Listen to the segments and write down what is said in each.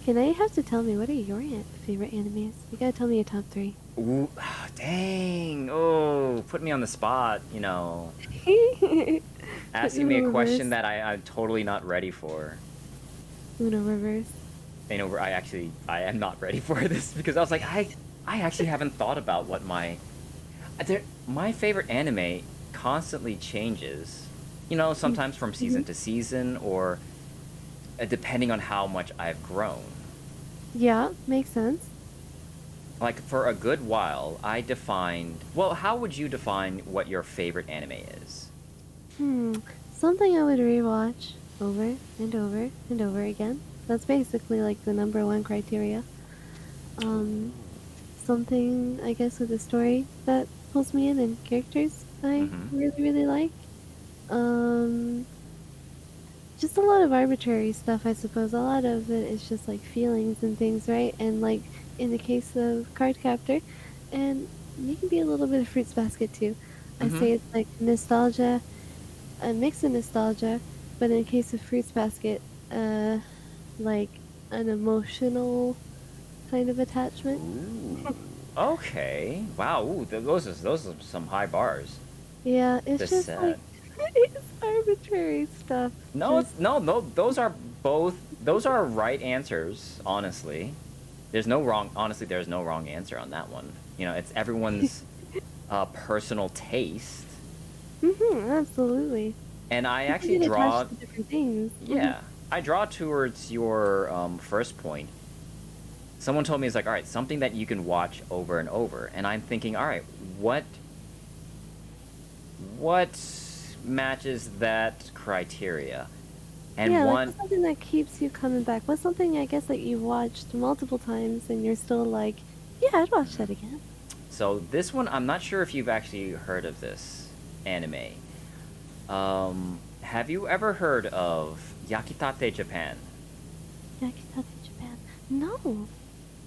Okay, now you have to tell me, what are your favorite animes? You gotta tell me your top three. Ooh, dang. Oh, put me on the spot, Put asking me a Uno question reverse. that I'm totally not ready for. Uno reverse. I am not ready for this because I was like, I actually haven't thought about what my favorite anime constantly changes. Sometimes from Mm-hmm. season to season or depending on how much I've grown. Yeah, makes sense. Like for a good while, well, how would you define what your favorite anime is? Hmm. Something I would rewatch over and over and over again. That's basically like the number one criteria. Um, Ooh. Something I guess with a story that pulls me in and characters I Mm-hmm. really like. Um, just a lot of arbitrary stuff, I suppose. A lot of it is just like feelings and things, right? And like in the case of Cardcaptor, and maybe a little bit of Fruits Basket too. I Mm-hmm. say it's like nostalgia, a mix of nostalgia, but in the case of Fruits Basket, uh, like an emotional kind of attachment. Ooh. Okay. Wow. Ooh, those are some high bars Yeah, it's to just like set. it's arbitrary stuff. No, Just it's no, no. Those are right answers. Honestly, there's no wrong. Honestly, there's no wrong answer on that one. It's everyone's personal taste, absolutely. and I People actually get attached draw. to different things. Yeah, I draw towards your first point. Someone told me it's like, all right, something that you can watch over and over, and I'm thinking, all right, what matches that criteria? And Yeah, like one what's something that keeps you coming back? What's something I guess that you've watched multiple times and you're still like, yeah, I'd watch that again. So this one, I'm not sure if you've actually heard of this anime. Have you ever heard of Yakitate Japan? Yakitate Japan. No.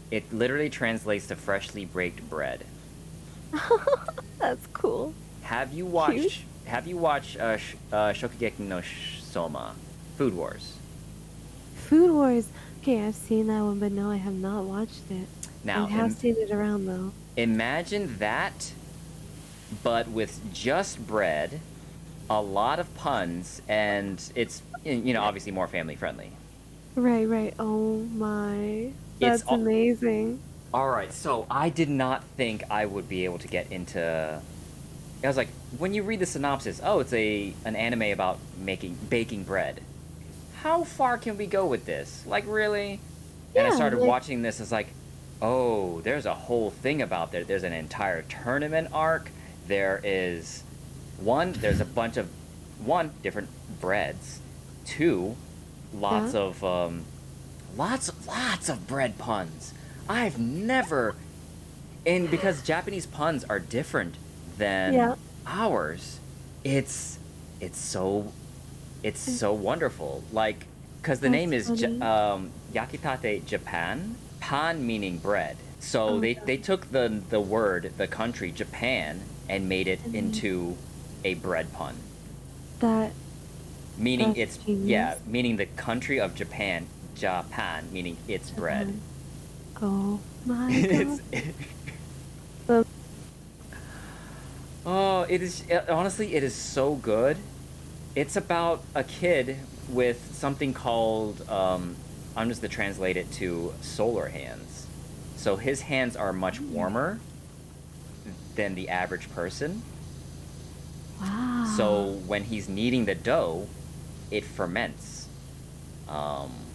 It literally translates to freshly baked bread. That's cool. Have you Cute. watched? Have you watched Shokugeki no Soma, Food Wars? Food Wars. Okay, I've seen that one, but no, I have not watched it. I Now, have seen it around though. imagine that, but with just bread, a lot of puns, and it's obviously more family friendly. Right, right. Oh my. It's That's amazing. all right. So I did not think I would be able to get into. I was like, when you read the synopsis, oh, it's an anime about making baking bread. How far can we go with this? Like, really? And I Yeah, started like watching this. It's like, oh, there's a whole thing about there. There's an entire tournament arc. There's a bunch of one different breads. Two, yeah, lots of bread puns. I've never and because Japanese puns are different than yeah. ours, it's it's so it's so wonderful. Like, because the name That's is funny. Yakitate Japan, pan meaning bread. So Oh, they took the word, the country Japan, and made it and into a bread pun, that meaning that's it's yeah, genius. meaning the country of Japan, Japan, meaning it's bread. Japan. Oh my god. it's The Oh, honestly, it is so good. It's about a kid with something called I'm just to translate it to solar hands. So his hands are much warmer than the average person. wow. So when he's kneading the dough, it ferments. Um,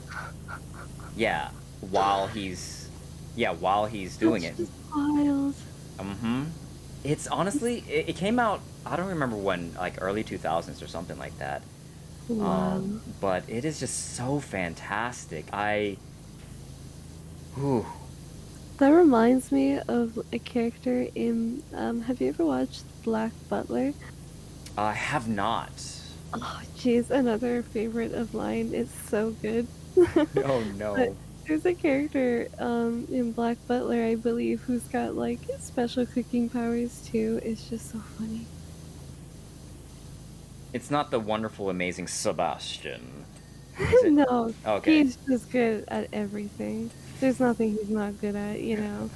yeah, while he's doing That's it. just wild. Mm-hmm. It's honestly, it came out. I don't remember when, like early 2000s or something like that. Wow. But it is just so fantastic. Whew, That reminds me of a character in have you ever watched Black Butler? I have not. Oh jeez, another favorite of mine. It's so good. Oh But no. there's a character in Black Butler, I believe, who's got like special cooking powers too. It's just so funny. It's not the wonderful, amazing Sebastian. Is it? No, Okay. he's just good at everything. There's nothing he's not good at, you know.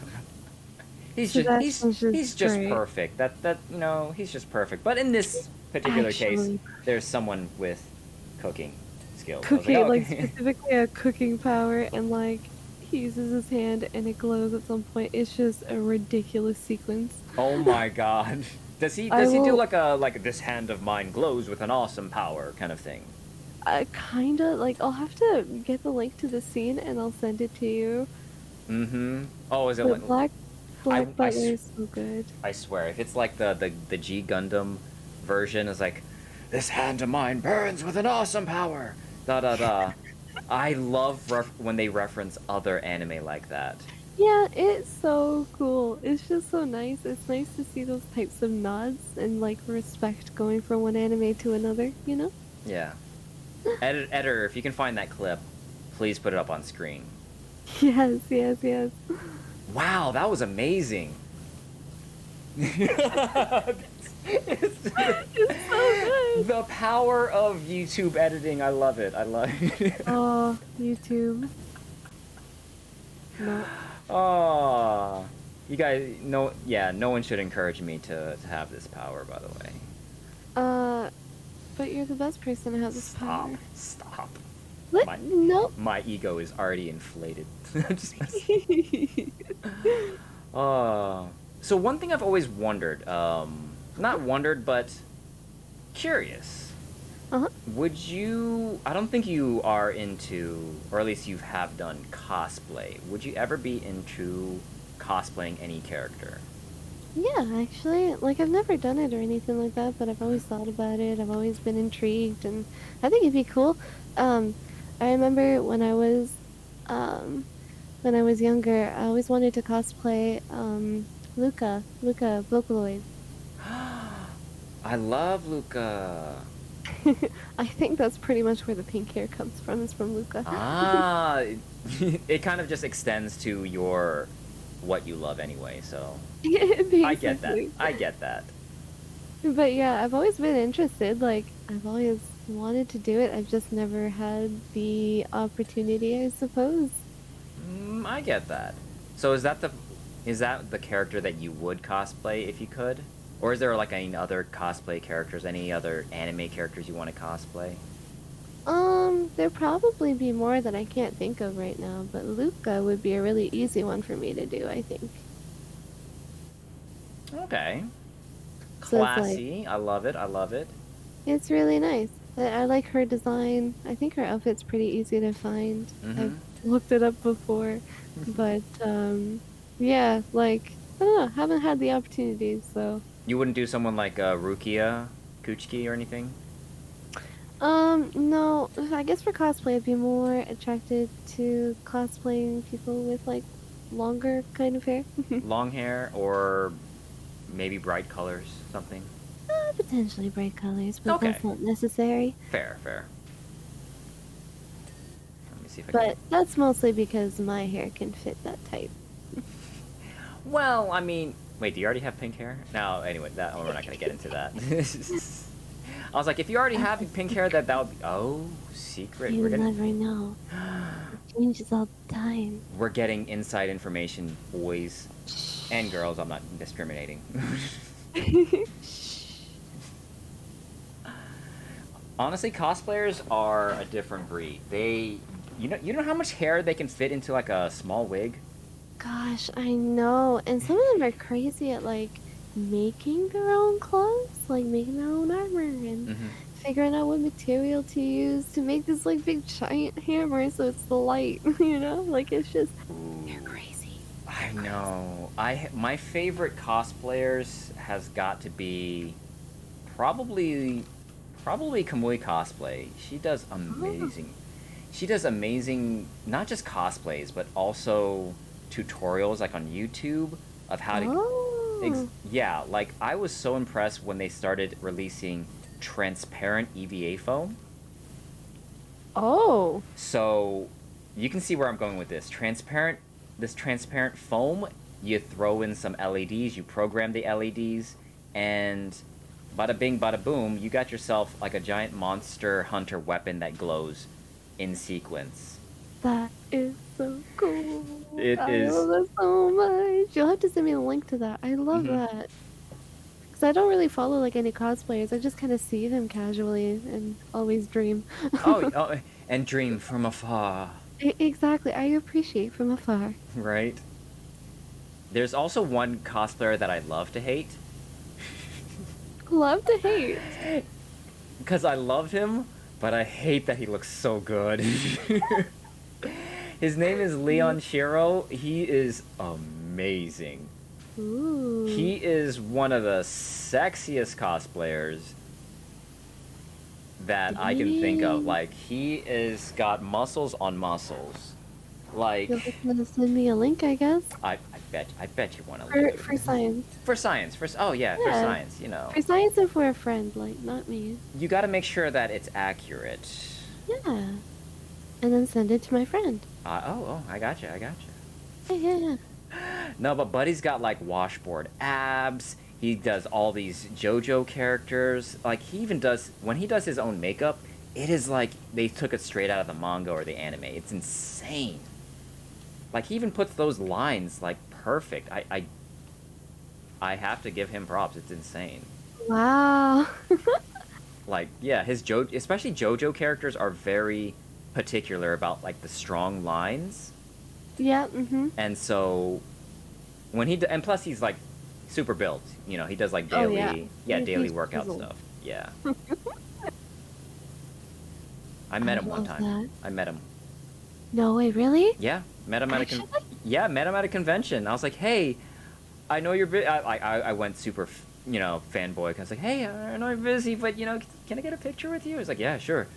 He's just Sebastian's he's just just great. perfect. That he's just perfect. But in this particular case, Actually, there's someone with cooking skills. I was like, cooking, oh, like okay. specifically a cooking power, and like he uses his hand and it glows at some point. It's just a ridiculous sequence. Oh my god. I Does he do will, like this hand of mine glows with an awesome power kind of thing? kinda like I'll have to get the link to the scene and I'll send it to you. Mm-hmm. Oh, is it like But Black Butler is so good. I swear, if it's like the G Gundam version, is like, this hand of mine burns with an awesome power. Da da da. I love when they reference other anime like that. Yeah, it's so cool. It's just so nice. It's nice to see those types of nods and like respect going from one anime to another, you know? Yeah. Editor, if you can find that clip, please put it up on screen. Yes, yes, yes. Wow, that was amazing. it's, It's so good. the power of YouTube editing. I love it. I love it. Oh, YouTube. No. Oh, you guys, no, yeah, no one should encourage me to have this power, by the way. Uh, but you're the best person to have this Stop, power. stop. What? My No. my ego is already inflated. Uh, so one thing I've always wondered, not wondered, but curious. Uh-huh. Would you? I don't think you are into, or at least you have done cosplay. Would you ever be into cosplaying any character? Yeah, actually, like I've never done it or anything like that, but I've always thought about it. I've always been intrigued, and I think it'd be cool. Um, I remember when I was younger, I always wanted to cosplay Luca Vocaloid. I love Luca. I think that's pretty much where the pink hair comes from. Is from Luca. Ah, it kind of just extends to your what you love anyway. So I get that. Basically. I get that. But yeah, I've always been interested. Like, I've always wanted to do it. I've just never had the opportunity, I suppose. I get that. So is that the character that you would cosplay if you could? Or is there like any other cosplay characters, any other anime characters you want to cosplay? There'd probably be more that I can't think of right now, but Luca would be a really easy one for me to do, I think. Okay. So it's like, Classy. I love it. I love it. it's really nice. I like her design. I think her outfit's pretty easy to find. I've Mm-hmm. looked it up before, but yeah, like I don't know, haven't had the opportunity, so You wouldn't do someone like Rukia Kuchiki or anything? no, I guess for cosplay I'd be more attracted to cosplaying people with like longer kind of hair. Long hair or maybe bright colors, something? Potentially bright colors, but Okay. that's not necessary. Fair, fair. Let me see if I can. But that's mostly because my hair can fit that type. Well, I mean, wait, do you already have pink hair? No, anyway, that we're not gonna get into that. I was like, if you already have pink hair, that would be secret. You never know. It changes all the time. We're getting inside information, boys and girls. I'm not discriminating. Honestly, cosplayers are a different breed. You know how much hair they can fit into like a small wig. Gosh, I know. And some of them are crazy at like making their own clothes, like making their own armor and Mm-hmm. figuring out what material to use to make this like big giant hammer so it's the light, you know? Like it's just they're Ooh, crazy. I They're crazy. know. My favorite cosplayers has got to be probably probably Kamui cosplay. She does Oh. amazing. She does amazing not just cosplays but also tutorials like on YouTube of how to Oh. yeah, like I was so impressed when they started releasing transparent EVA foam. Oh. So you can see where I'm going with this transparent foam, you throw in some LEDs, you program the LEDs, and bada bing, bada boom, you got yourself like a giant monster hunter weapon that glows in sequence. That is so cool. It I love is. that so much. You'll have to send me a link to that. I love Hmm. that. Because I don't really follow like any cosplayers. I just kind of see them casually and always dream. Oh, oh, and dream from afar, Exactly. I appreciate from afar. right? There's also one cosplayer that I love to hate Love to hate. because I love him, but I hate that he looks so good. His name is Leon Shiro. He is amazing. Ooh. He is one of the sexiest cosplayers that I can think of. Dang. Like, he is got muscles on muscles. You'll Like, have to send me a link, I guess. I bet you want a link. For science. For science, oh yeah, for Yeah. science, you know. For science and for a friend, like not me. You got to make sure that it's accurate. Yeah. And then send it to my friend. I got you, I got you. Yeah, yeah, yeah. No, but Buddy's got like washboard abs. He does all these JoJo characters. Like he even does when he does his own makeup. It is like they took it straight out of the manga or the anime. It's insane. Like he even puts those lines like perfect. I have to give him props. It's insane. Wow. Like yeah, especially JoJo characters are very particular about like the strong lines. Yeah, mm-hmm. And so and plus he's like super built. You know, he does like Oh yeah. daily He's workout puzzled. stuff. Yeah. I I met him one love time. that. I met him. No way, really? Yeah, met him at a Actually? met him at a convention. I was like, "Hey, I know you're busy." I went super, fanboy. I was like, "Hey, I know you're busy, but can I get a picture with you?" He's like, "Yeah, sure."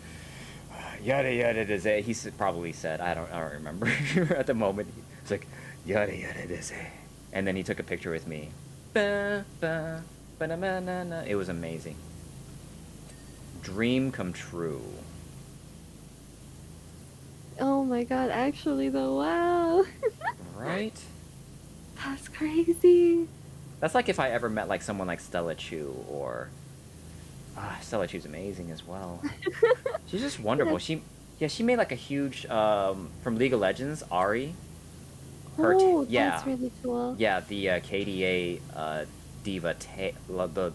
Yada yada da. Probably said, I don't remember at the moment. It's like yada yada da. And then he took a picture with me. Ba, ba, ba-na-ma-na-na. It was amazing. Dream come true. Oh my god, actually though, wow. Right? That's crazy. That's like if I ever met like someone like Stella Chu or Stella Chu's amazing as well. She's just wonderful. That's, She made like a huge from League of Legends, Ari. oh, that's Yeah. really cool. Yeah, the KDA diva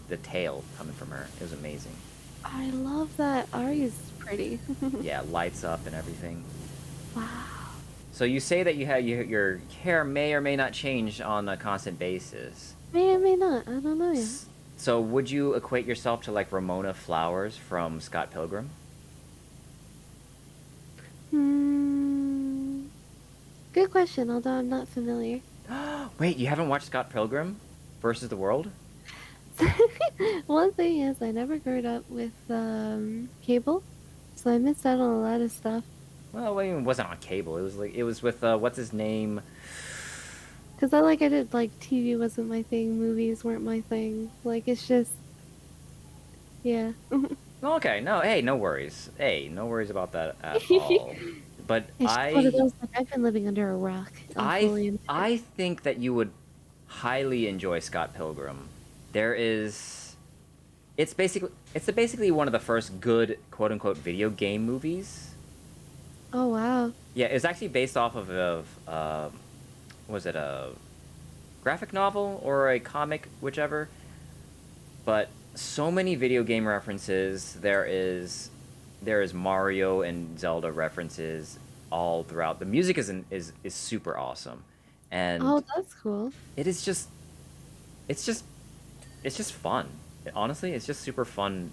the tail coming from her. It was amazing. I love that. Ari's pretty. Yeah, lights up and everything. Wow. So you say that your hair may or may not change on a constant basis. May or may not. I don't know yet. So would you equate yourself to like Ramona Flowers from Scott Pilgrim? Hmm. Good question, although I'm not familiar. Wait, you haven't watched Scott Pilgrim versus the World? One thing is, I never grew up with cable, so I missed out on a lot of stuff. Well, it wasn't on cable. It was with what's his name? Cause I did like TV wasn't my thing, movies weren't my thing. Like it's just yeah. Okay, no, hey, no worries. Hey, no worries about that at all. But It's just one of those like I've been living under a rock. I'll fully admit. I think that you would highly enjoy Scott Pilgrim. There is it's basically one of the first good quote unquote video game movies. Oh wow. Yeah, it's actually based off of was it a graphic novel or a comic, whichever. But so many video game references. There is Mario and Zelda references all throughout. The music is super awesome, and Oh, that's cool. it is just it's just it's just fun. Honestly, it's just super fun.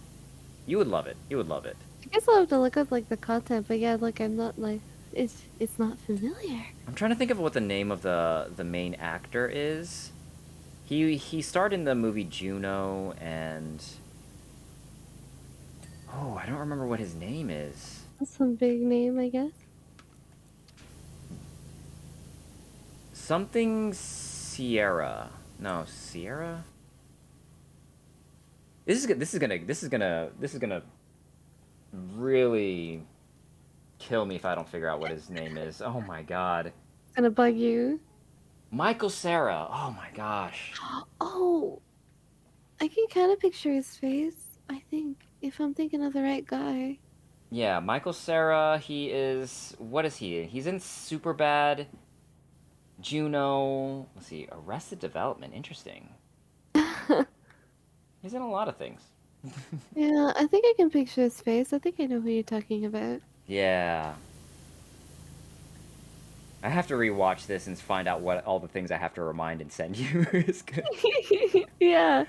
You would love it. You would love it. I guess I'll have to look up like the content, but yeah, like I'm not like it's not familiar. I'm trying to think of what the name of the main actor is. He starred in the movie Juno and oh, I don't remember what his name is. That's some big name, I guess. Something Sierra. No, Sierra? This is gonna really kill me if I don't figure out what his name is. Oh my god. It's gonna bug you. Michael Sarah. Oh my gosh. Oh, I can kind of picture his face. I think if I'm thinking of the right guy. Yeah, Michael Cera, he is, what is he? He's in Superbad, Juno, let's see, Arrested Development, interesting. He's in a lot of things. Yeah, I think I can picture his face. I think I know who you're talking about. Yeah. I have to rewatch this and find out what all the things I have to remind and send you. It's good. Yeah.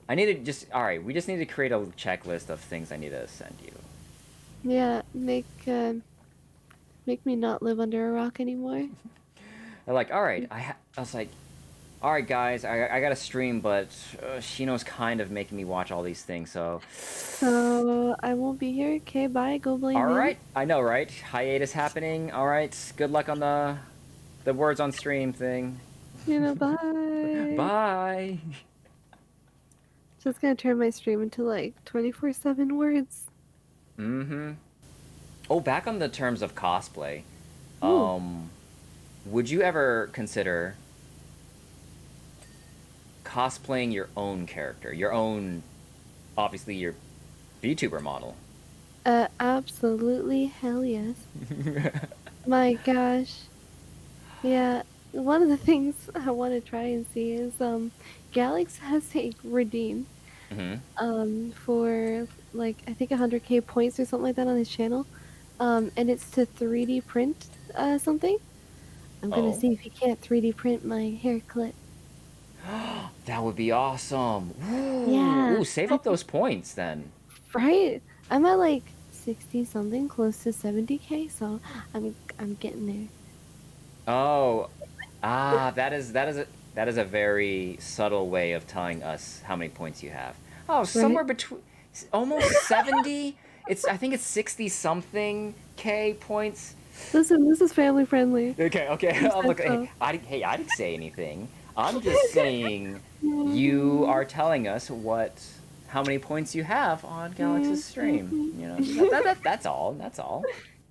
I need to just, alright, we just need to create a checklist of things I need to send you. Yeah, make me not live under a rock anymore. They're like, alright, I was like, alright guys, I gotta stream, but Shino's kind of making me watch all these things, so. So I won't be here. Okay, bye. Go blame him. Alright, I know, right? Hiatus happening, alright, good luck on the words on stream thing. Bye. Bye! Just gonna turn my stream into like 24/7 words. Mm-hmm. Oh, back on the terms of cosplay. Ooh. Um, would you ever consider cosplaying your own character, your own, obviously your VTuber model? Absolutely hell yes. My gosh. Yeah, one of the things I want to try and see is Galax has a redeem Mm-hmm. for like I think 100k points or something like that on his channel. And it's to 3D print something. I'm gonna Oh, see if he can't 3D print my hair clip. that would be awesome. Yeah, Ooh, save up those points then. right. I'm at like 60 something, close to 70k, so I'm getting there. Oh, that is a very subtle way of telling us how many points you have. Oh, Right? somewhere between almost 70. I think it's 60 something K points. Listen, this is family friendly. Okay, okay. You Oh, said look, hey, so. I didn't say anything. I'm just saying you are telling us how many points you have on Galaxy's stream. That's all. That's all.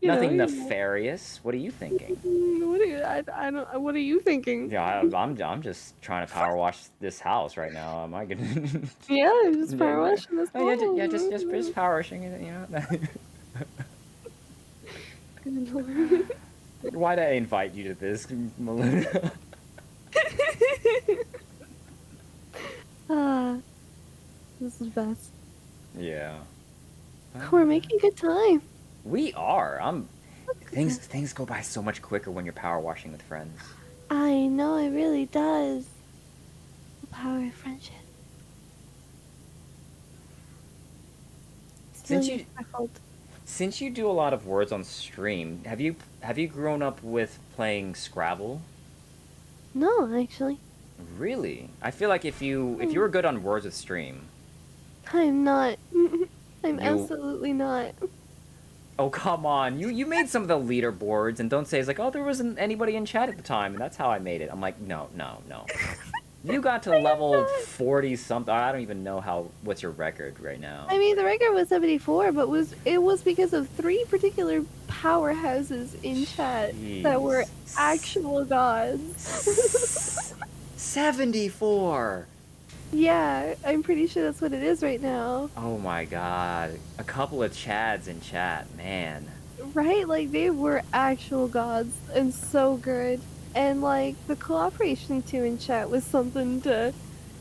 Nothing You know. nefarious. What are you thinking? What are you? I don't. What are you thinking? Yeah, I'm just trying to power wash this house right now. Am I gonna? Yeah, I'm just Yeah, power yeah. washing this Oh yeah, just home. power washing it. Good lord. Why'd I invite you to this, Melunah? Ah, this is best. Yeah. We're making good time. We are. I'm. Look at Things that. things go by so much quicker when you're power washing with friends. I know it really does. The power of friendship. Since Stealing your you sparkled. since you do a lot of words on stream, have you grown up with playing Scrabble? No, actually. Really? I feel like if you were good on words with stream, I'm not. I'm you absolutely not. oh come on, you made some of the leaderboards and don't say it's like oh there wasn't anybody in chat at the time and that's how I made it. I'm like no no no. You got to I am level not. 40 something. I don't even know what's your record right now. I mean, the record was 74, but it was because of three particular powerhouses in chat that were Jeez. actual gods. 74. Yeah, I'm pretty sure that's what it is right now. Oh my god. A couple of Chads in chat, man. Right? Like, they were actual gods and so good. And, like, the cooperation too in chat was something to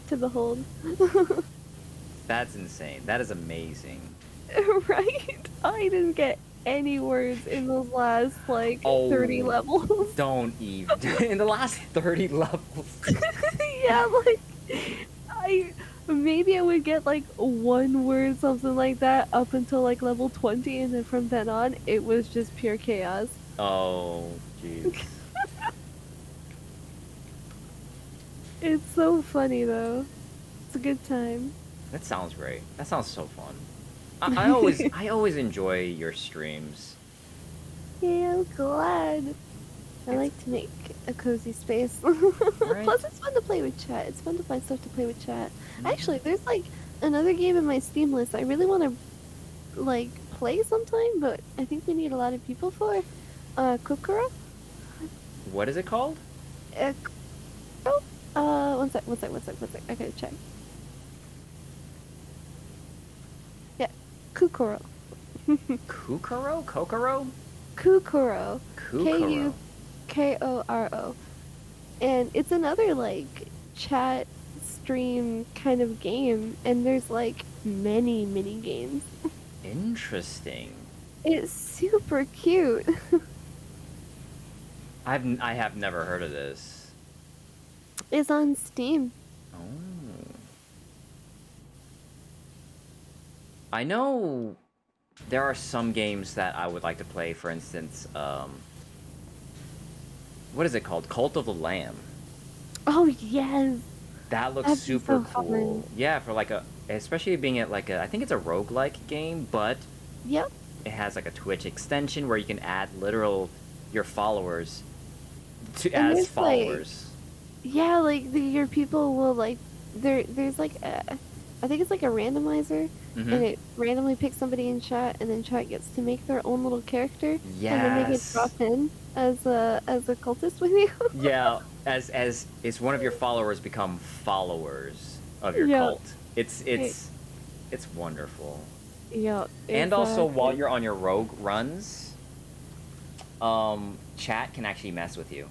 behold. That's insane. That is amazing. Right? I didn't get any words in those last, like, 30 Oh, levels. don't even. In the last 30 levels. Yeah, like, I maybe I would get like one word, something like that, up until like level 20, and then from then on, it was just pure chaos. Oh, jeez. It's so funny though. It's a good time. That sounds great. That sounds so fun. I always enjoy your streams. Yeah, I'm glad. I It's like to make a cozy space. right. Plus, it's fun to play with chat. It's fun to find stuff to play with chat. Actually, there's like another game in my Steam list I really want to like play sometime, but I think we need a lot of people for. Kukura? What is it called? Uh, one sec. I gotta check. Yeah, Kukuro. Kukuro? Kokoro? Kukuro. Kukuro. Kukoro. And it's another like chat stream kind of game, and there's like many mini games. Interesting. It's super cute. I have never heard of this. It's on Steam. Oh. I know there are some games that I would like to play. For instance, what is it called? Cult of the Lamb. Oh yes, That looks that'd be super so fun. cool. Yeah, for like a, especially being at like a, I think it's a roguelike game, but Yep. it has like a Twitch extension where you can add literal your followers to And as there's like, followers. yeah, like your people will like, there's like a, I think it's like a randomizer, Mm-hmm. and it randomly picks somebody in chat, and then chat gets to make their own little character, and then they get Yes. dropped in as a cultist with you. Yeah, as is one of your followers become followers of your Yep. cult. It's It, it's it's wonderful. yep. And It's also while good. you're on your rogue runs, chat can actually mess with you.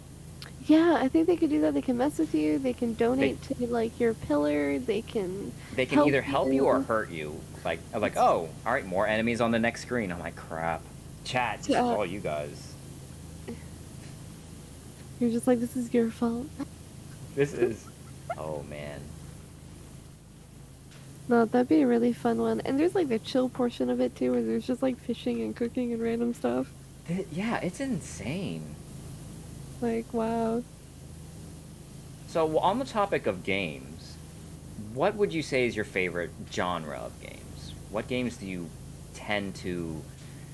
Yeah, I think they can do that. They can mess with you. They can They donate to like your pillar. They can they can help either help you or you. hurt you. Like It's oh, all right, more enemies on the next screen. I'm like crap. Chat, this is uh, all you guys. you're just like, this is your fault. This is oh man. No, that'd be a really fun one. And there's like the chill portion of it too, where there's just like fishing and cooking and random stuff. Yeah, it's insane. Like, wow. So on the topic of games, what would you say is your favorite genre of games? What games do you tend to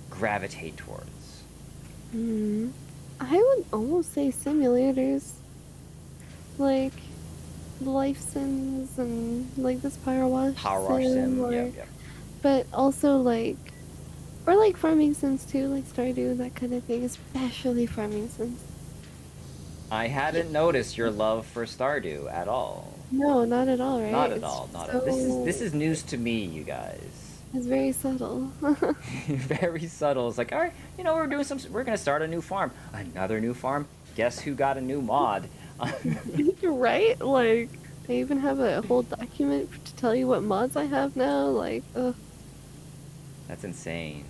gravitate towards? Hmm. I would almost say simulators, like Life Sims and like this PowerWash Power Wash sim, Sim, yep, or yep. but also like or like farming sims too, like Stardew, that kind of thing, especially farming sims. I Yeah. hadn't noticed your love for Stardew at all. No, not at all, Not right? at It's all, not at this so is news to me, you guys. it's very subtle. Very subtle. It's like, all right, we're gonna start a new farm. Another new farm? Guess who got a new mod? You're right. Like I even have a whole document to tell you what mods I have now. Like, That's insane.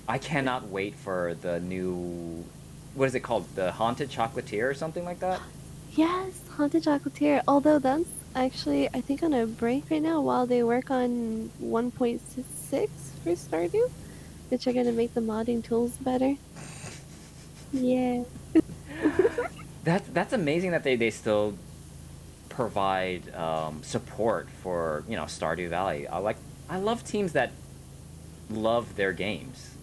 I cannot wait for the new. What is it called? The Haunted Chocolatier or something like that? yes, Haunted Chocolatier. Although that's actually I think on a break right now while they work on 1.6 for Stardew, which are gonna make the modding tools better. Yeah. That's amazing that they still provide support for Stardew Valley. I love teams that love their games.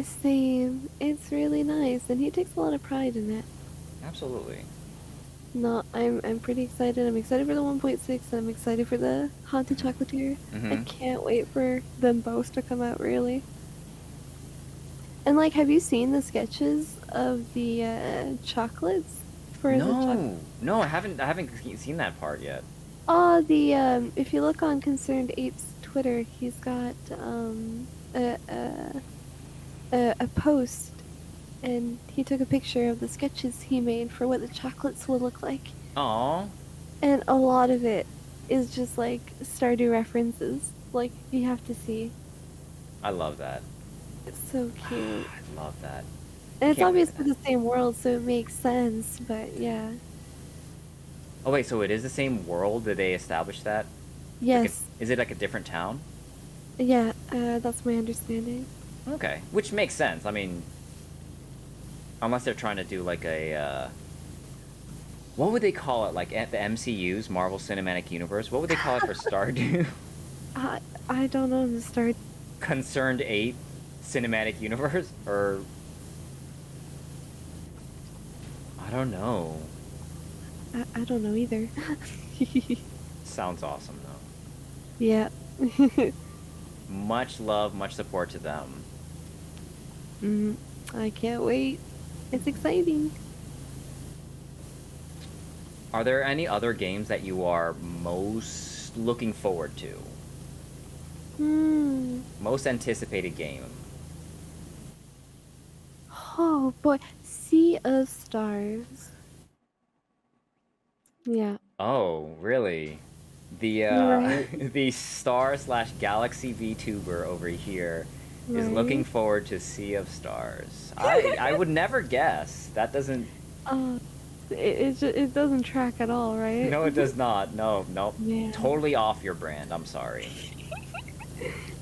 Same. It's really nice, and he takes a lot of pride in it. Absolutely. No, I'm pretty excited. I'm excited for the 1.6, and I'm excited for the Haunted Chocolatier. I Mm-hmm. can't wait for them both to come out, really. And like, have you seen the sketches of the chocolates for the chocolate? No, no, I haven't seen that part yet. The if you look on Concerned Ape's Twitter, he's got a post, and he took a picture of the sketches he made for what the chocolates will look like. Oh, And a lot of it is just like Stardew references. Like you have to see. I love that. It's so cute. I love that. And it's Can't wait for obviously that. the same world, so it makes sense, but yeah. Oh wait, so it is the same world that they established that? Yes. Is it like a different town? Yeah, that's my understanding. Okay, which makes sense. I mean, unless they're trying to do like a what would they call it? Like at the MCU's Marvel Cinematic Universe? What would they call it for Stardew? I I don't know the start. Concerned 8 Cinematic Universe? Or I don't know. I don't know either. Sounds awesome though. Yeah. Much love, much support to them. mm, I can't wait. It's exciting. Are there any other games that you are most looking forward to? Hmm. Most anticipated game. Oh boy, Sea of Stars. Yeah. Oh, really? The Right. the star slash galaxy VTuber over here is looking Right. forward to Sea of Stars. I would never guess. That doesn't. Oh, it doesn't track at all, right? No, it does not. No, no. Man. Totally off your brand. I'm sorry.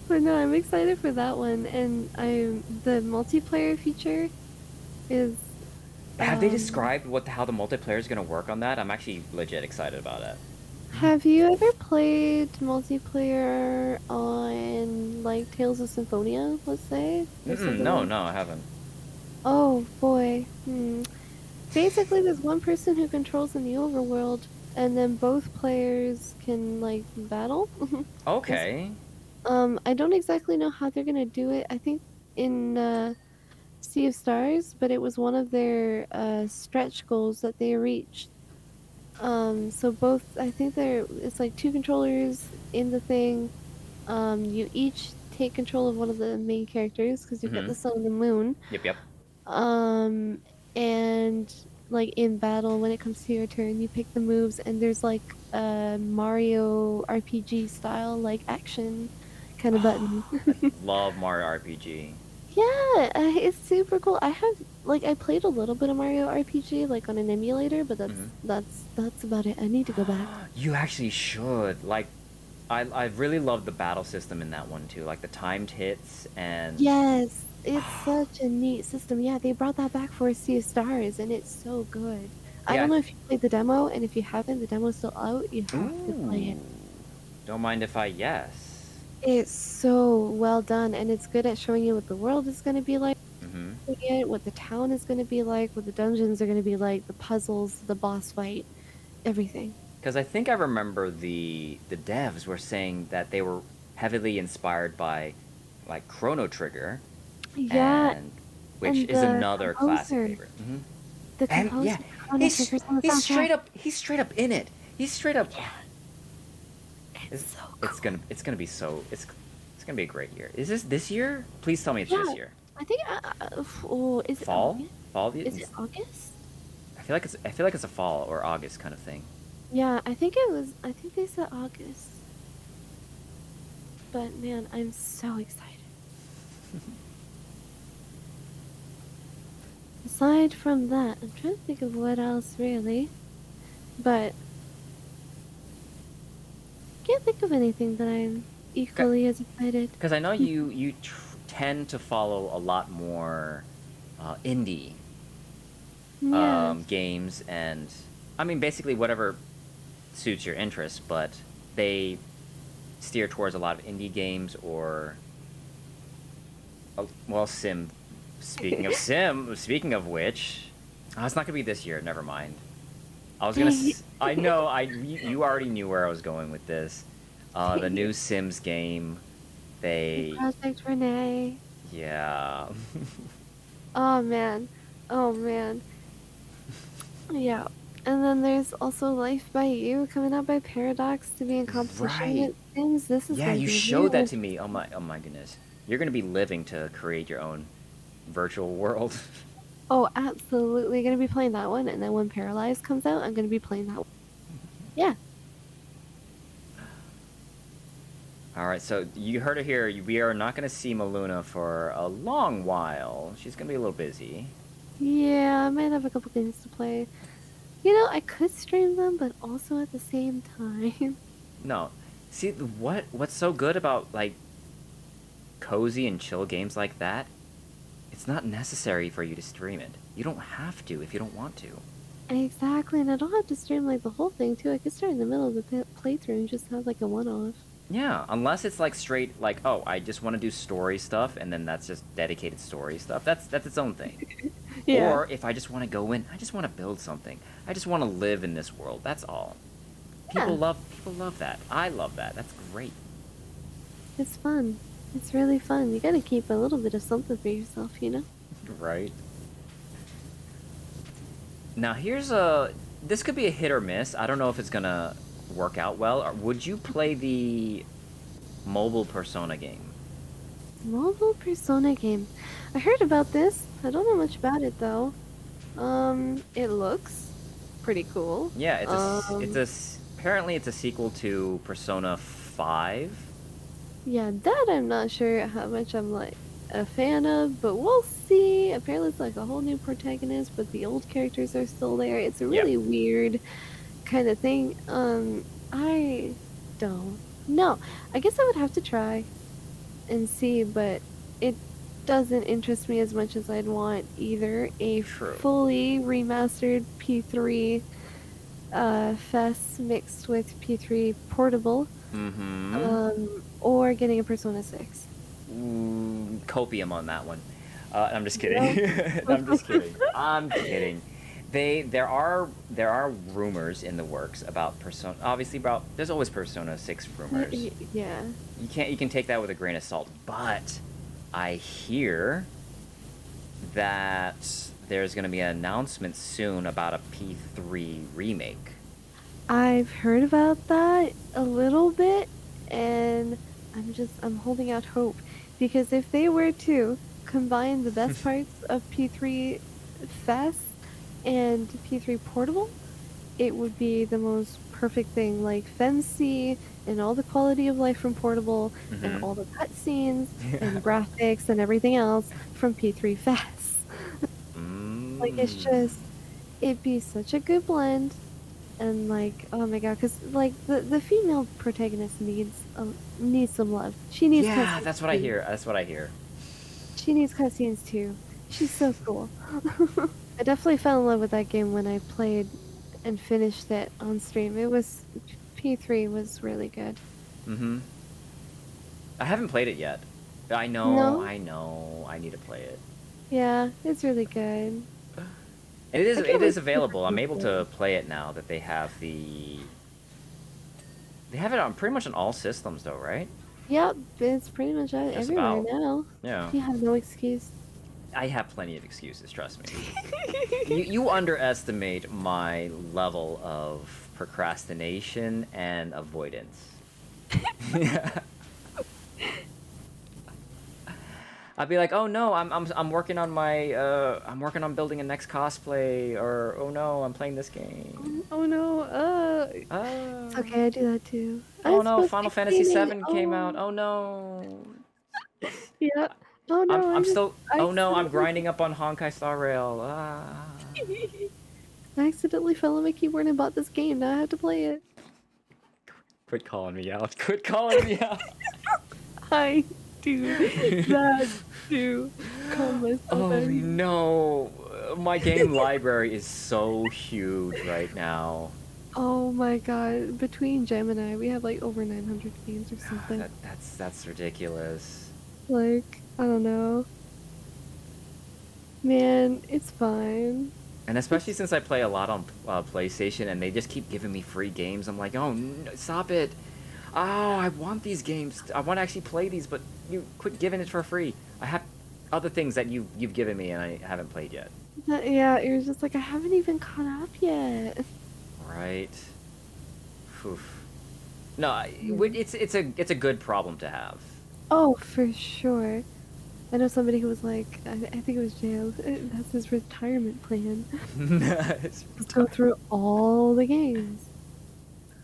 But no, I'm excited for that one, and the multiplayer feature is Have they um. described how the multiplayer is gonna work on that? I'm actually legit excited about it. Have you ever played multiplayer on like Tales of Symphonia, let's say, or Mm-mm, something no, like? no, I haven't. Oh boy. Hmm. Basically, there's one person who controls in the overworld, and then both players can like battle. Yes. Okay. I don't exactly know how they're gonna do it. I think in Sea of Stars, but it was one of their stretch goals that they reached. So both, I think it's like two controllers in the thing. You each take control of one of the main characters because you've got Mm-hmm. the sun and the moon. Yep, yep. Um, and like in battle, when it comes to your turn, you pick the moves, and there's like a Mario RPG style like action kind of button. I love Mario RPG. Yeah, it's super cool. I played a little bit of Mario RPG like on an emulator, but Mm-hmm. that's about it. I need to go back. You actually should. Like, I really love the battle system in that one too. Like the timed hits and Yes, it's such a neat system. Yeah, they brought that back for Sea of Stars, and it's so good. I yeah. don't know if you played the demo, and if you haven't, the demo's still out. You have to play it. Ooh. Don't mind if I yes. It's so well done, and it's good at showing you what the world is going to be like, Mm-hmm. what the town is going to be like, what the dungeons are going to be like, the puzzles, the boss fight, everything. Because I think I remember the devs were saying that they were heavily inspired by like Chrono Trigger, Yeah, and which and is another classic favorite. Mm-hmm. the And yeah, composer, Chrono Trigger's on the soundtrack. he's straight up in it. He's straight up. Yeah, It's, it's so it's gonna be so it's gonna be a great year. Is this year? Please tell me it's yeah, this year. I think. Oh, is it Fall? August? Fall? Is it August? I feel like it's a fall or August kind of thing. Yeah, I think it was. I think they said August. But man, I'm so excited. Aside from that, I'm trying to think of what else really, but can't think of anything that I'm equally as excited. Because I know tend to follow a lot more indie Yes. games, and I mean basically whatever suits your interest, but they steer towards a lot of indie games or well, sim. Speaking of which, it's not gonna be this year. Never mind. I was gonna. Dang it. I know. You already knew where I was going with this. The Dang it. new Sims game. They. Project Renee. Yeah. Oh man. Oh man. Yeah. And then there's also Life by You coming out by Paradox to be in competition Right. with Sims. This is Yeah. gonna You be showed real that to me. interesting. Oh my goodness. You're gonna be living to create your own virtual world. Oh, absolutely gonna be playing that one, and then when Paralyzed comes out, I'm gonna be playing that one. Yeah. All right. So you heard it here. We are not gonna see Melunah for a long while. She's gonna be a little busy. Yeah, I might have a couple games to play. You know, I could stream them, but also at the same time. No. See what's so good about like cozy and chill games like that? It's not necessary for you to stream it. You don't have to if you don't want to. Exactly, and I don't have to stream like the whole thing too. I could start in the middle of the playthrough and just have like a one-off. Yeah, unless it's like straight like, oh, I just want to do story stuff and then that's just dedicated story stuff. That's its own thing. Yeah, Or if I just want to go in, I just want to build something. I just want to live in this world. That's all. yeah, People love that. I love that. That's great. it's fun. It's really fun. You gotta keep a little bit of something for yourself, you know? Right. Now here's a this could be a hit or miss. I don't know if it's gonna work out well. Or would you play the mobile Persona game. Mobile Persona game. I heard about this. I don't know much about it though. It looks pretty cool. Yeah, apparently it's a sequel to Persona 5. Yeah, that I'm not sure how much I'm like a fan of, but we'll see. Apparently it's like a whole new protagonist, but the old characters are still there. It's a Yep. really weird kind of thing. I don't know. I guess I would have to try and see, but it doesn't interest me as much as I'd want either a True. fully remastered P3 FES mixed with P3 portable, Mm-hmm. or getting a Persona 6. Copium on that one. I'm just Yeah. kidding. I'm just kidding. I'm kidding. There are rumors in the works about Persona. Obviously, about there's always Persona 6 rumors. Yeah. You can take that with a grain of salt. But I hear that there's going to be an announcement soon about a P3 remake. I've heard about that a little bit, and I'm holding out hope because if they were to combine the best parts of P3 FES and P3 Portable, it would be the most perfect thing. Like fancy and all the quality of life from Portable and Mm-hmm. all the cutscenes and graphics and everything else from P3 FES. Like it's Mm. just it'd be such a good blend. And like, oh my god, because like the female protagonist needs some love. She needs Yeah, cutscenes that's what I too. hear. That's what I hear. She needs cutscenes too. She's so cool. I definitely fell in love with that game when I played and finished it on stream. It was P3 was really good. Mm-hmm. I haven't played it yet. No, I need to play it. yeah, it's really good. I can't It wait is to see how available. I'm able people. to play it now that they have it on pretty much on all systems though, right? Yep, it's pretty much Just everywhere about. now. Yeah. You have no excuse. I have plenty of excuses, trust me. You underestimate my level of procrastination and avoidance. I'd be like, "Oh no, I'm working on my I'm working on building a next cosplay," or "Oh no, I'm playing this game." Oh no, it's Uh, okay, I do that too. oh I'm no, supposed to Final be Fantasy cleaning. 7 came out. Oh, Oh no. yeah. Oh no, I'm still I Oh no, I'm accidentally grinding up on Honkai Star Rail. I accidentally fell on my keyboard and bought this game. Now I have to play it. Quit calling me out. Quit calling me out. I do that to calm myself Oh down. no. My game library is so huge right now. Oh my god, between Gemini, we have like over 900 games or something. That's ridiculous. Like, I don't know. Man, it's fine. And especially It's since I play a lot on PlayStation and they just keep giving me free games, I'm like, oh, stop it. Oh, I want these games. I want to actually play these, but you quit giving it for free. I have other things that you've given me and I haven't played yet. yeah, it was just like I haven't even caught up yet. Right? Oof. No, Mm. it's a good problem to have. Oh, for sure. I know somebody who was like, I think it was jail. That's his retirement plan. It's Just go through all the games,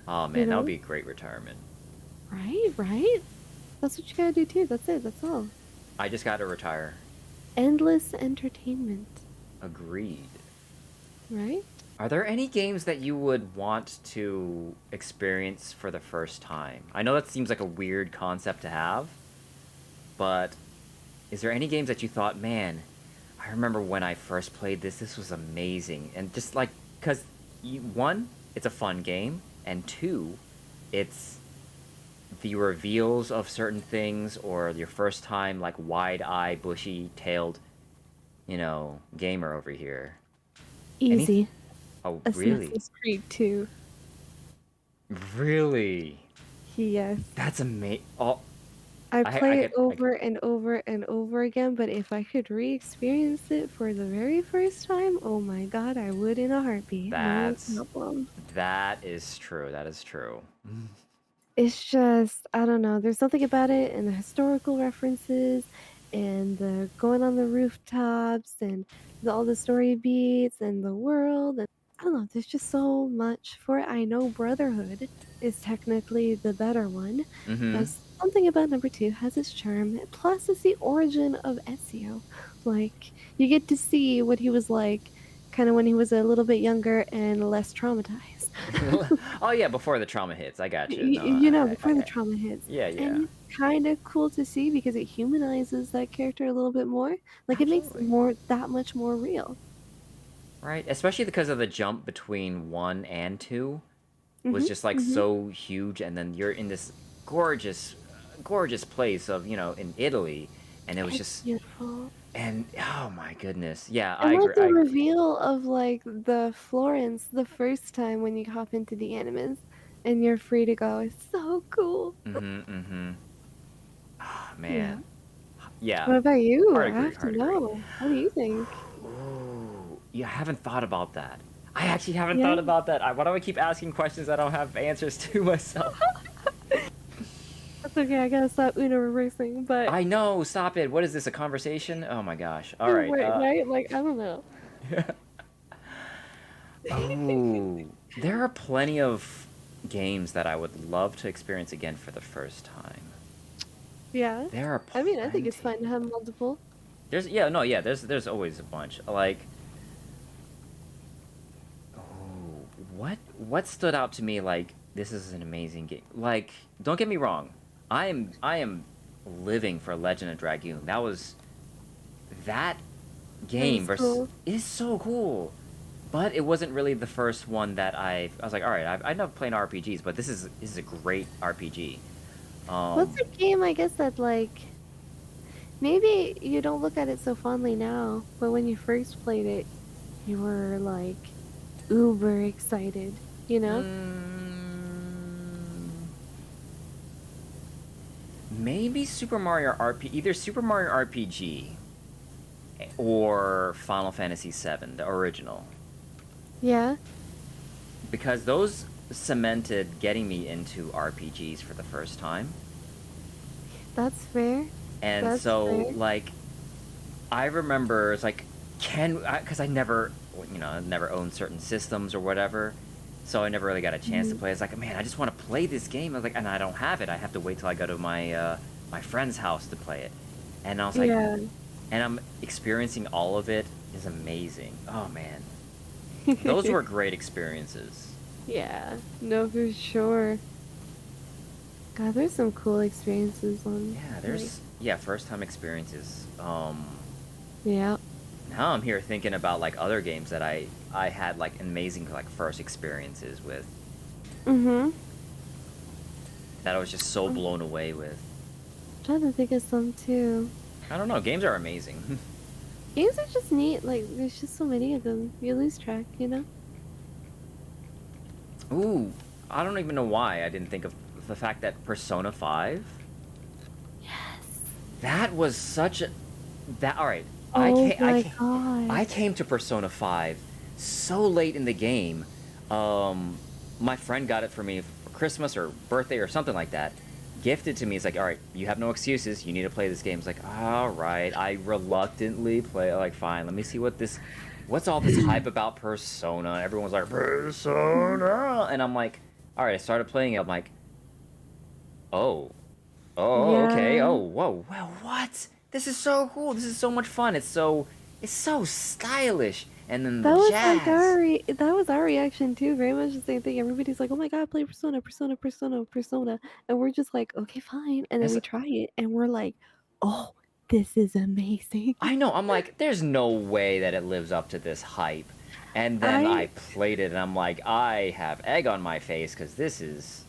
Oh you man, that would know? be a great retirement. Right, right? That's what you gotta do too. That's it. That's all. I just got to retire. Endless entertainment, Agreed. right? Are there any games that you would want to experience for the first time? I know that seems like a weird concept to have, but is there any games that you thought, man, I remember when I first played this, this was amazing. And just like, because one, it's a fun game, and two, it's the reveals of certain things or your first time, like wide eye, bushy tailed, gamer over here. Any? Easy. Oh, really? Assassin's Creed 2. Really? Yes. That's amazing. Oh, I play it I over and over and over again, but if I could re-experience it for the very first time, oh my god, I would in a heartbeat. No that's problem. that is true. That is true. It's just, I don't know, there's something about it and the historical references and the going on the rooftops and all the story beats and the world, and I don't know, there's just so much for it. I know Brotherhood is technically the better one, Mm-hmm. but something about number 2 has its charm, plus it's the origin of Ezio. Like, you get to see what he was like kinda when he was a little bit younger and less traumatized. Oh yeah, before the trauma hits. I got you. No, Before the trauma hits, yeah, and yeah, it's kinda cool to see because it humanizes that character a little bit more, like, it makes absolutely. more that much more real. Right, especially because of the jump between 1 and 2 was Mhm, just like mhm. so huge, and then you're in this gorgeous, gorgeous place of in Italy, and it was It's just beautiful. and oh my goodness, yeah, And, I like, agree. the reveal of, like, the Florence the first time when you hop into the Animus and you're free to go is so cool. Mm-hmm, mm-hmm. Oh, Yeah. man, yeah, What about you? hard I agree, have to hard agree. know. What do you think? Ooh, yeah, I haven't thought about that. I actually haven't Yeah? thought about that. Why do I keep asking questions I don't have answers to myself? That's okay, I gotta stop Uno reversing, but I know. Stop it. What is this? A conversation? Oh my gosh. All right. right, right? Like, I don't know. Oh, there are plenty of games that I would love to experience again for the first time. Yeah. There are I mean, I think it's fine to plenty. have multiple. There's yeah, no, yeah, there's always a bunch. Like, oh, what stood out to me like this is an amazing game. Like, don't get me wrong. I am living for Legend of Dragoon. That That game was versus cool. is so cool. But it wasn't really the first one that I was like, all right, I know playing RPGs, but this is a great RPG. What's Um, a game, I guess, that, like, maybe you don't look at it so fondly now, but when you first played it, you were, like, uber excited, you know? mm, maybe Super Mario RPG, either Super Mario RPG or Final Fantasy VII, the original, Yeah, because those cemented getting me into RPGs for the first time. that's fair. And That's so, fair. like, I remember it's like, because I never, never owned certain systems or whatever, so I never really got a chance to Mhm. play. It's like, man, I just want to play this game. I was like, and I don't have it. I have to wait till I go to my friend's house to play it. And I was like, Yeah. and I'm experiencing all of it is amazing. Oh man, those were great experiences. Yeah. No, for sure. God, there's some cool experiences on, Yeah, like, there's first time experiences. yeah. Now I'm here thinking about like other games that I had like amazing like first experiences with Mhm. that I was just so I'm blown away with. trying to think of some too. I don't know, games are amazing. Games are just neat, like, there's just so many of them, you lose track, you know? Ooh, I don't even know why I didn't think of the fact that Persona 5, Yes. that was such a that all right. I Oh came I my came god. I came to Persona 5 so late in the game. Um my friend got it for me for Christmas or birthday or something like that. Gifted to me. It's like, all right, you have no excuses. You need to play this game. It's like, all right. I reluctantly play. Like, fine. Let me see what's all this hype about Persona. Everyone's like Persona, and I'm like, all right. I started playing it. I'm like, oh, oh, okay. Oh, Yeah. whoa, well, what? This is so cool. This is so much fun. It's so stylish. And then the That was like jazz. that was our reaction too, very much the same thing. Everybody's like, "Oh my god, play Persona, Persona, Persona, Persona," and we're just like, "Okay, fine," and then It's we try it, and we're like, "Oh, this is amazing." I know. I'm like, there's no way that it lives up to this hype. And then I I played it, and I'm like, I have egg on my face because this is.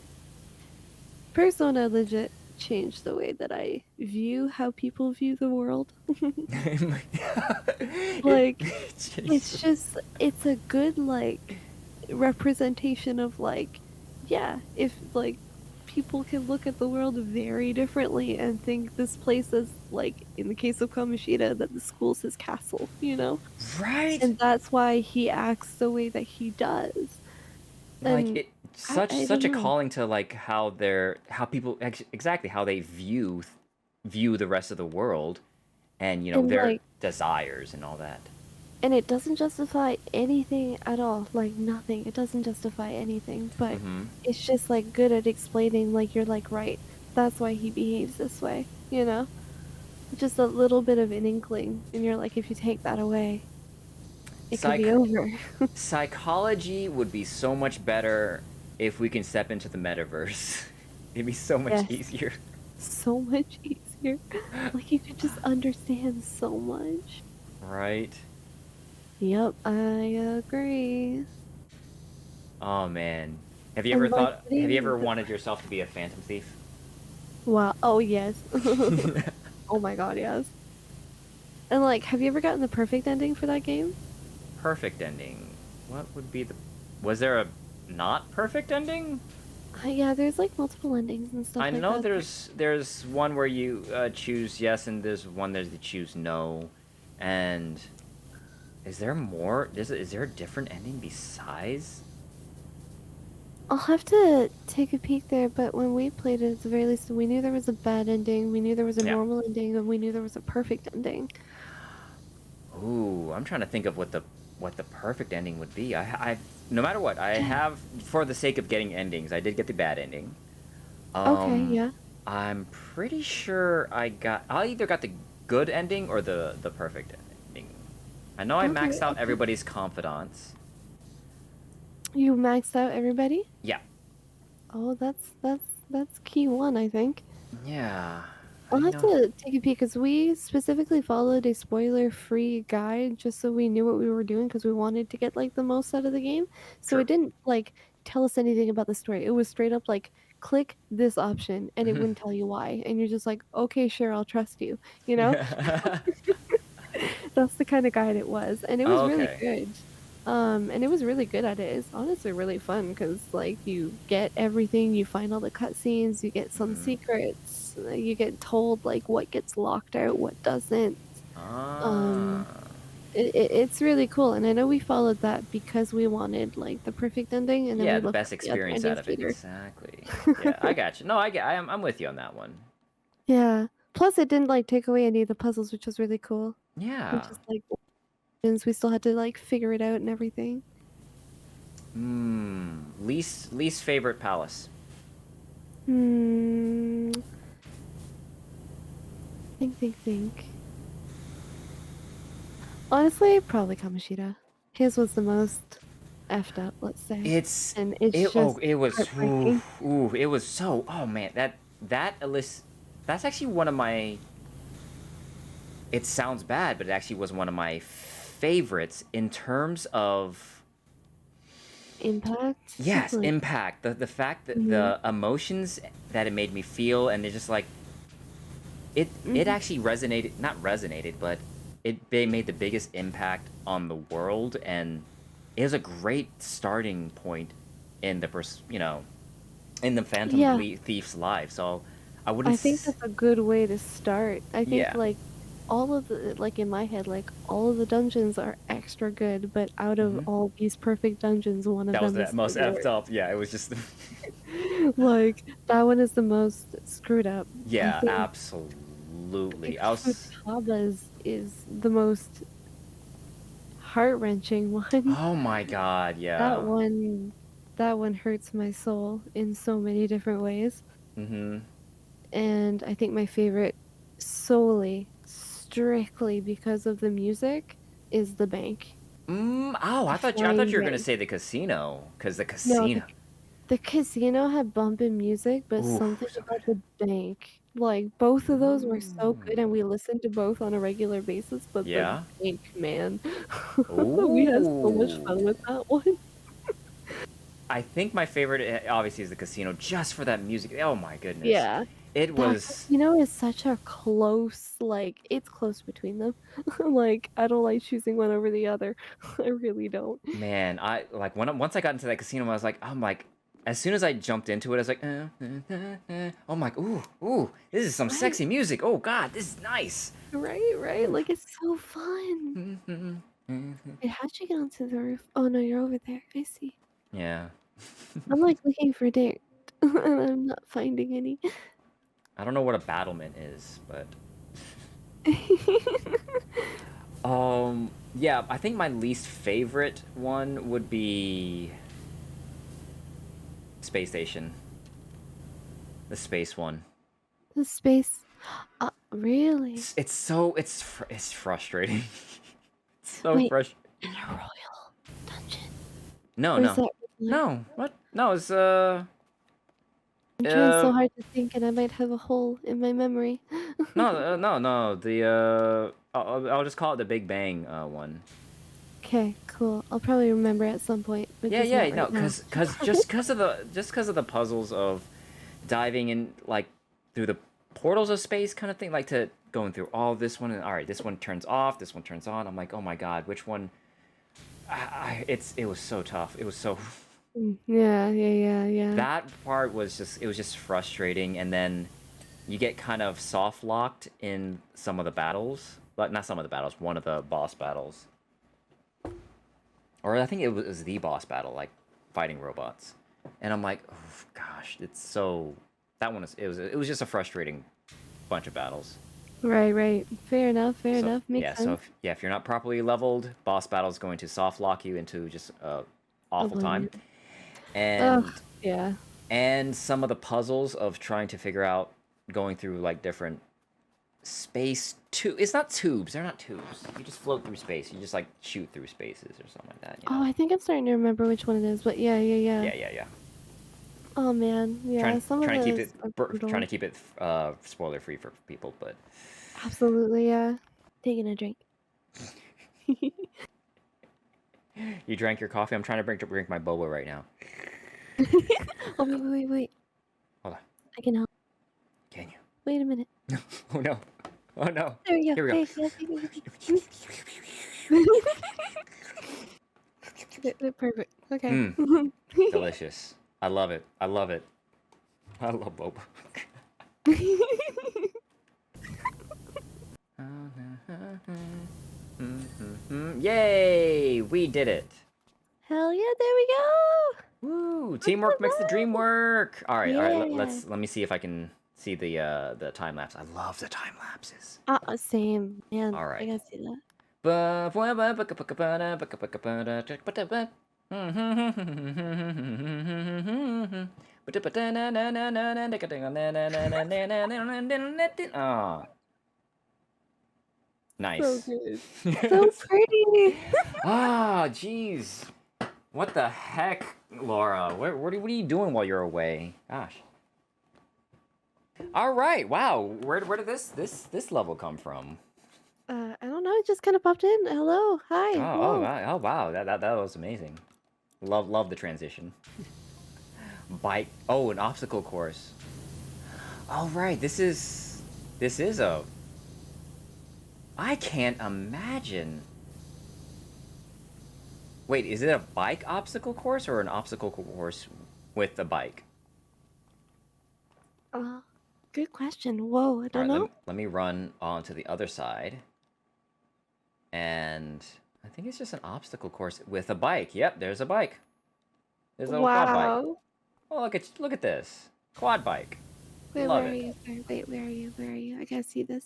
Persona legit changed the way that I view how people view the world. it. Like, it's Jesus. just it's a good, like, representation of, like, yeah, if, like, people can look at the world very differently and think this place is, like, in the case of Kamoshida, that the school's his castle, you know? Right? And that's why he acts the way that he does. Like And it. Such I such don't a know. calling to like how people exactly how they view the rest of the world, and And their like, desires and all that. and it doesn't justify anything at all. Like nothing. It doesn't justify anything, but Mm-hmm. it's just like good at explaining like you're like, right. That's why he behaves this way, you know? Just a little bit of an inkling, and you're like, if you take that away, it could be Psych over. Psychology would be so much better if we can step into the metaverse. It'd be so much Yes, easier. so much easier. Like you could just understand so much. Right? Yep, I agree. Oh man. And like Have you putting ever the wanted yourself to be a phantom thief? wow, oh yes. Oh my god, yes. And like, have you ever gotten the perfect ending for that game? Perfect ending. What would be the Was there a not perfect ending? Yeah, there's like multiple endings and I stuff like know that. there's one where you choose yes, and there's one that you choose no. And is there more? Is there a different ending besides? I'll have to take a peek there, but when we played it, at the very least, we knew there was a bad ending, we knew there was a Yeah. normal ending, and we knew there was a perfect ending. Ooh, I'm trying to think of what the perfect ending would be. I no matter what, I have for the sake of getting endings, I did get the bad ending. Okay, Um, yeah. I'm pretty sure I either got the good ending or the perfect ending. I know I Okay, maxed out okay. everybody's confidants. You maxed out everybody? Yeah. Oh, that's key one, I think. Yeah. I I'll didn't have know. to take a peek because we specifically followed a spoiler-free guide just so we knew what we were doing because we wanted to get like the most out of the game. So True. it didn't like tell us anything about the story. It was straight up like click this option and it wouldn't tell you why. And you're just like, okay, sure, I'll trust you, you know? That's the kind of guide it was. And it was really Okay. good. And it was really good at it. It's honestly really fun because like you get everything, you find all the cutscenes, you get some Hmm. secrets, you get told like what gets locked out, what doesn't. Um, Ah. it's really cool, and I know we followed that because we wanted like the perfect ending, and then Yeah, we the looked best up the other experience out endings of it. later. Exactly. Yeah, I got you. No, I'm with you on that one. Yeah. Plus, it didn't like take away any of the puzzles, which was really cool. Which Yeah. is like since we still had to like figure it out and everything. Least favorite palace. Hmm. Think. Honestly, probably Kamoshida. His was the most effed up, let's say, It's and it's just it was heartbreaking. it was so oh man that Alyssa, that's actually one of my, it sounds bad, but it actually was one of my favorites in terms of, Impact, yes, like, impact, the fact that mhm, the emotions that it made me feel, and it just like it mhm. actually resonated, not resonated, but they made the biggest impact on the world, and it was a great starting point in in the Yeah, Thief's life. So I wouldn't I think that's a good way to start. I think, yeah. like, all of the like, in my head, like, all of the dungeons are extra good, but out of Hmm. all these perfect dungeons, one of That was them the is most the effed worst. up. Yeah, it was just Like, that one is the most screwed up. I yeah, think absolutely. like I was Futaba's is the most heart-wrenching one. oh my god, That yeah. one that one hurts my soul in so many different ways, Hmm. and I think my favorite solely, strictly because of the music is The Bank. Oh, The I thought Flying you were gonna Bank. say the casino, because the No, casino. the casino had bumpin' music, but Ooh, something so about the bank, like, both of those were so good. good, and we listened to both on a regular basis, but the Yeah. bank, man. We had so much fun Ooh. with that one. I think my favorite obviously is the casino, just for that music. Oh my goodness. Yeah. It That was casino is such a close, like it's close between them. Like, I don't like choosing one over the other. I really don't. man, I like once I got into that casino, I was like, I'm like, as soon as I jumped into it, I was like, I'm like, ooh, this is some Right, sexy music. Oh God, this is nice. right, Ooh. like, it's so fun. Wait, how'd you get onto the roof? Oh, no, you're over there. I see. Yeah. I'm like looking for dirt, and I'm not finding any. I don't know what a battlement is, but yeah, I think my least favorite one would be Space Station. The space one. The space. Really? It's frustrating. It's so Wait, frustrating. in a royal dungeon, No, or is no. that regular? No. What? No, it's I'm trying so uh hard to think, and I might have a hole in my memory. no, no. The I'll just call it the Big Bang one. Okay, cool. I'll probably remember at some point, but Yeah, just not yeah, no, right now. cause just cause of the puzzles of diving in like through the portals of space kind of thing, like to going through all this one and all right, this one turns off, this one turns on. I'm like, oh my god, which one? It was so tough. It was so Yeah, yeah, yeah, yeah. that part was just it was just frustrating, and then you get kind of soft locked in some of the battles, but not some of the battles, one of the boss battles, or I think it was the boss battle, like fighting robots, and I'm like, oh gosh, it's so that one is it was just a frustrating bunch of battles. Right, right. Fair enough, fair So enough. yeah, Makes sense. if you're not properly leveled, boss battle is going to soft lock you into just awful time, Oblivion. Ugh, and yeah. some of the puzzles of trying to figure out going through like different space it's not tubes, they're not tubes, you just float through space, you just like shoot through spaces or something like that, you Oh, know. I think I'm starting to remember which one it is, but yeah, yeah, yeah. Yeah. Oh man, yeah. Some of Trying to keep those it are trying brutal. to keep it spoiler free for people, but Absolutely, yeah. Taking a drink. you drank your coffee. I'm trying to drink my boba right now. Oh wait, wait, wait, wait. Hold on. I can help. Can Wait a minute. you? Oh no. Oh no. There we go. Here we go. Hey, yeah, perfect. Okay. Mmm. Delicious. I love it. I love it. I love boba. Yay! We did it. Hell yeah! There we go. Woo! Look Teamwork at makes the dream that. work. All right, all right. Yeah. Let me see if I can see the time lapse. I love the time lapses. Same. Man, All I right. gotta see that. Ah, So nice. good. So pretty. Ah, jeez. What the heck, Laura? What are you doing while you're away? Gosh. All right. Wow. Where did this level come from? I don't know. It just kind of popped in. Hello. Hi. Whoa. Oh wow. That was amazing. Love the transition. Bike. Oh, an obstacle course. All right. This is a. I can't imagine. Wait, is it a bike obstacle course or an obstacle course with the bike? Uh, Good question. Whoa. I All don't right, know. let me run on to the other side. And I think it's just an obstacle course with a bike. Yep, there's a bike. There's a little quad bike. Wow. Oh, look at this. Quad bike. Wait, Love where are it. you? Wait, where are you? Where are you? I gotta see this.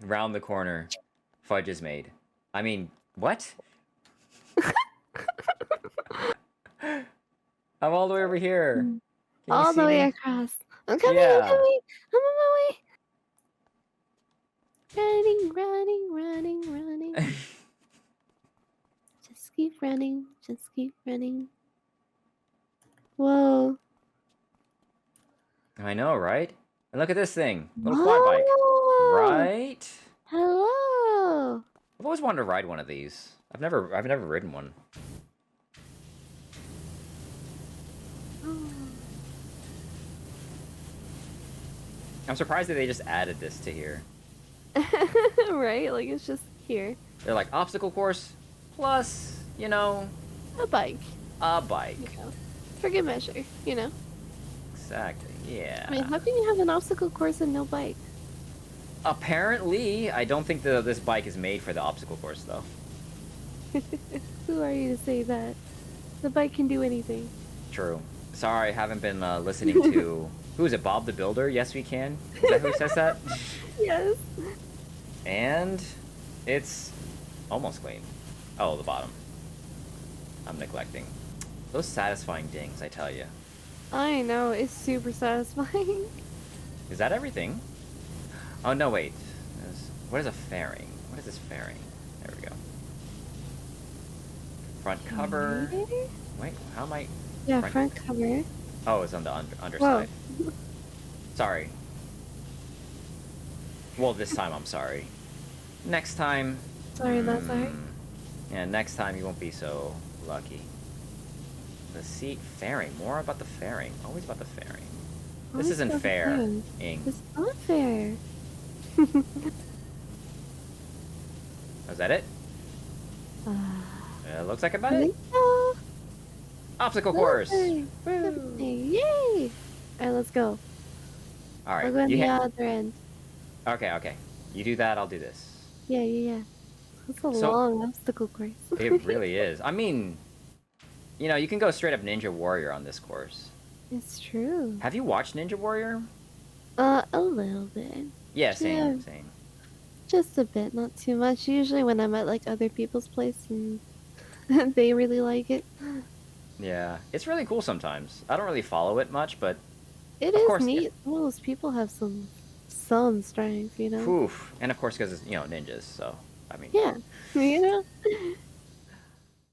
Round the corner. Fudge is made. I mean, what? I'm all the way over here. Can you All the see way me? across. I'm coming. I'm Yeah. coming. I'm on my way. Running. Just keep running. Just keep running. Whoa. I know, right? And look at this thing. Little quad bike. Whoa. Right? Hello. I've always wanted to ride one of these. I've never ridden one. I'm surprised that they just added this to here. Right? Like it's just here. They're like obstacle course plus, you know, A bike. a bike. You know. For good measure, you know? Exactly. Yeah. I mean, how can you have an obstacle course and no bike? Apparently, I don't think this bike is made for the obstacle course though. Who are you to say that? The bike can do anything. True. Sorry, I haven't been listening to... Who is it, Bob the Builder? Yes, we can? Is that who says that? Yes. And it's almost clean. Oh, the bottom. I'm neglecting. Those satisfying dings, I tell you. I know, it's super satisfying. Is that everything? Oh, no, wait. What is a fairing? What is this fairing? There we go. Front cover. Okay. Wait, how am I... Yeah, front cover. Oh, it's on the underside. Whoa. Sorry. Well, this time I'm sorry. Next time... Sorry, that's sorry. Yeah, next time you won't be so lucky. The seat fairing. More about the fairing. Always about the fairing. This isn't fair, Ing. It's not fair. Is that it? Looks like about it. So. Obstacle course! Woo. Yay! Alright, let's go. Alright. We're going to the other end. Okay. You do that, I'll do this. Yeah. That's a long obstacle course. It really is. I mean, you know, you can go straight up Ninja Warrior on this course. It's true. Have you watched Ninja Warrior? A little bit. Yeah, same. Just a bit, not too much. Usually when I'm at like other people's place and they really like it. Yeah, it's really cool sometimes. I don't really follow it much, but it is neat. Some of those people have some strength, you know. Oof. And of course, because it's ninjas. So I mean, yeah, you know.